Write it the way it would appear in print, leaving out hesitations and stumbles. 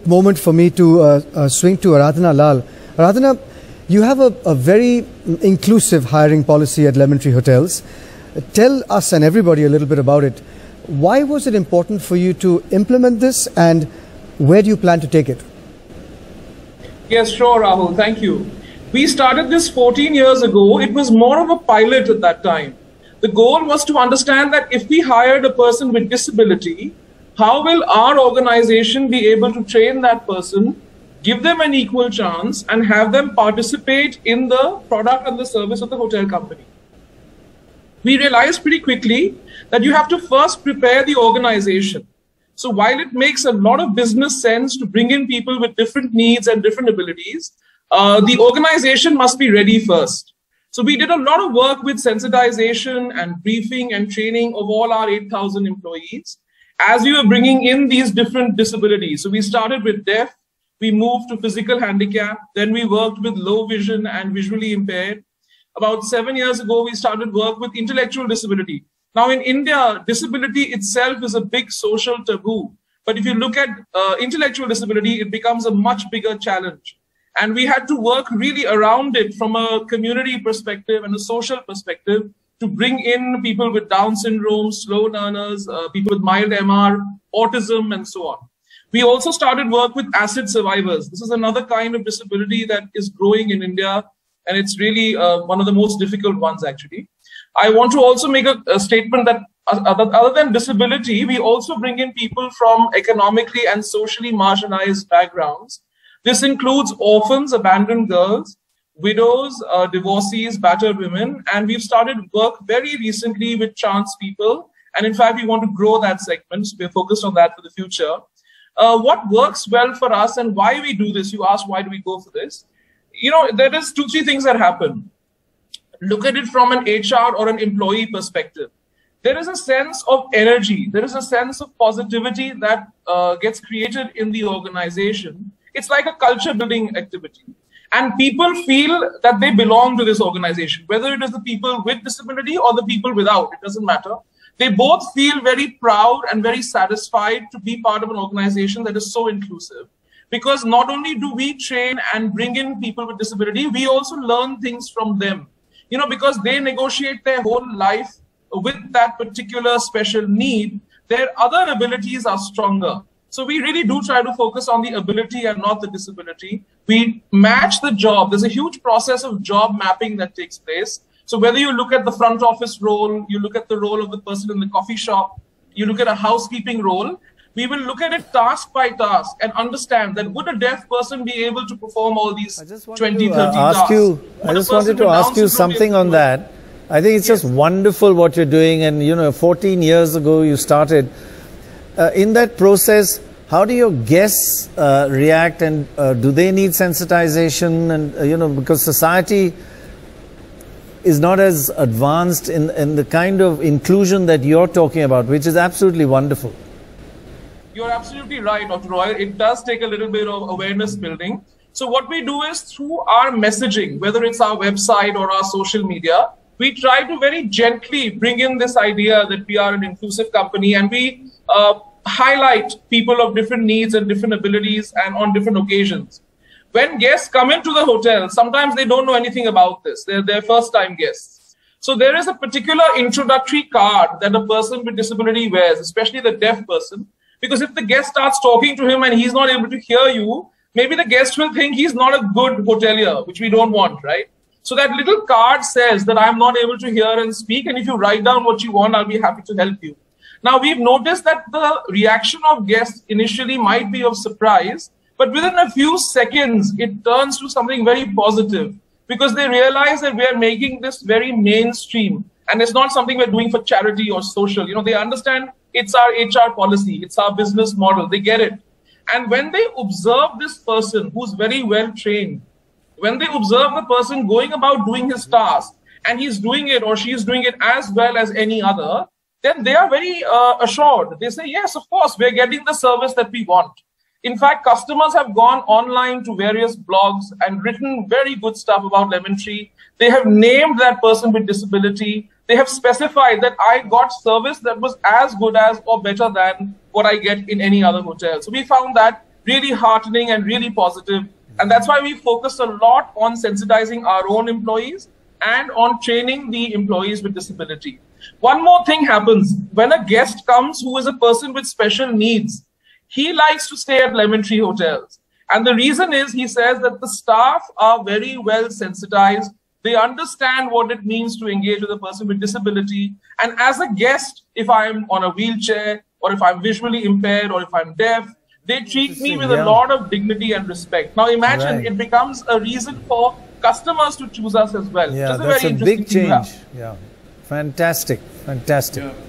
moment for me to swing to Aradhana Lal. Aradhana, you have a very inclusive hiring policy at Lemon Tree Hotels. Tell us and everybody a little bit about it. Why was it important for you to implement this, and where do you plan to take it? Yes, sure, Rahul. Thank you. We started this 14 years ago. It was more of a pilot at that time. The goal was to understand that if we hired a person with disability, how will our organization be able to train that person, give them an equal chance, and have them participate in the product and the service of the hotel company? We realized pretty quickly that you have to first prepare the organization. So while it makes a lot of business sense to bring in people with different needs and different abilities, the organization must be ready first. So we did a lot of work with sensitization and briefing and training of all our 8,000 employees as we were bringing in these different disabilities. So we started with deaf, we moved to physical handicap, then we worked with low vision and visually impaired. About 7 years ago, we started work with intellectual disability. Now in India, disability itself is a big social taboo. But if you look at intellectual disability, it becomes a much bigger challenge. And we had to work really around it from a community perspective and a social perspective to bring in people with Down syndrome, slow learners, people with mild MR, autism, and so on. We also started work with acid survivors. This is another kind of disability that is growing in India, and it's really one of the most difficult ones, actually. I want to also make a statement that other than disability, we also bring in people from economically and socially marginalized backgrounds. This includes orphans, abandoned girls, widows, divorcees, battered women, and we've started work very recently with trans people. And in fact, we want to grow that segment, so we're focused on that for the future. What works well for us and why we do this? You asked, why do we go for this? You know, there is 2-3 things that happen. Look at it from an HR or an employee perspective. There is a sense of energy. There is a sense of positivity that gets created in the organization. It's like a culture building activity. And people feel that they belong to this organization, whether it is the people with disability or the people without, it doesn't matter. They both feel very proud and very satisfied to be part of an organization that is so inclusive. Because not only do we train and bring in people with disability, we also learn things from them. You know, because they negotiate their whole life with that particular special need, their other abilities are stronger. So we really do try to focus on the ability and not the disability. We match the job. There's a huge process of job mapping that takes place. So whether you look at the front office role, you look at the role of the person in the coffee shop, you look at a housekeeping role, we will look at it task by task and understand that would a deaf person be able to perform all these 20, 30 tasks? I just wanted to ask you something on that. I think it's just wonderful what you're doing. And, you know, 14 years ago you started. In that process, how do your guests react, and do they need sensitization? And, you know, because society is not as advanced in the kind of inclusion that you're talking about, which is absolutely wonderful. You're absolutely right, Dr. Roy. It does take a little bit of awareness building. So what we do is through our messaging, whether it's our website or our social media, we try to very gently bring in this idea that we are an inclusive company, and we highlight people of different needs and different abilities and on different occasions. When guests come into the hotel, sometimes they don't know anything about this. They're their first time guests. So there is a particular introductory card that a person with disability wears, especially the deaf person. Because if the guest starts talking to him and he's not able to hear you, maybe the guest will think he's not a good hotelier, which we don't want, right? So that little card says that I'm not able to hear and speak, and if you write down what you want, I'll be happy to help you. Now, we've noticed that the reaction of guests initially might be of surprise, but within a few seconds, it turns to something very positive because they realize that we are making this very mainstream, and it's not something we're doing for charity or social. You know, they understand it's our HR policy, it's our business model, they get it. And when they observe this person who's very well trained, when they observe the person going about doing his task, and he's doing it or she's doing it as well as any other, then they are very assured. They say, yes, of course, we're getting the service that we want. In fact, customers have gone online to various blogs and written very good stuff about Lemon Tree. They have named that person with disability. They have specified that I got service that was as good as or better than what I get in any other hotel. So we found that really heartening and really positive. And that's why we focus a lot on sensitizing our own employees and on training the employees with disability. One more thing happens. When a guest comes who is a person with special needs, he likes to stay at Lemon Tree Hotels. And the reason is, he says that the staff are very well sensitized. They understand what it means to engage with a person with disability. And as a guest, if I'm on a wheelchair, or if I'm visually impaired, or if I'm deaf, they treat me with a lot of dignity and respect. Now imagine it becomes a reason for customers to choose us as well. Yeah, that's a big change. Yeah, fantastic, fantastic. Yeah.